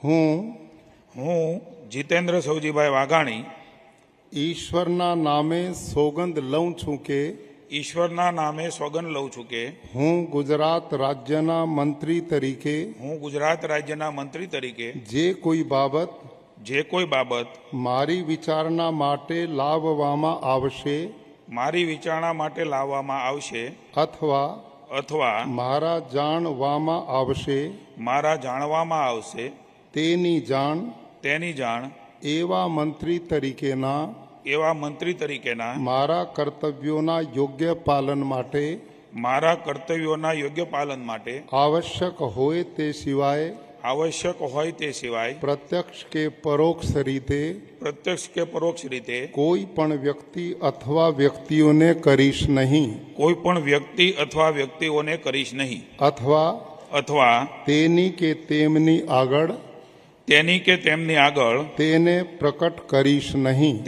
હું જીતેન્દ્ર સૌજીભાઈ વાઘાણી ઈશ્વરના નામે સોગંદ લઉં છું કે ઈશ્વરના નામે સોગંદ લઉં છું કે હું ગુજરાત રાજ્યના મંત્રી તરીકે હું ગુજરાત રાજ્યના મંત્રી તરીકે જે કોઈ બાબત મારી વિચારણા માટે લાવવામાં આવશે અથવા મારા જાણવામાં આવશે તેની જાણ એવા મંત્રી તરીકેના મારા કર્તવ્યોના યોગ્ય પાલન માટે આવશ્યક હોય તે સિવાય પ્રત્યક્ષ કે પરોક્ષ રીતે કોઈ પણ વ્યક્તિ અથવા વ્યક્તિઓને કરીશ નહીં અથવા તેની કે તેમની આગળ તેને પ્રકટ કરીશ નહીં।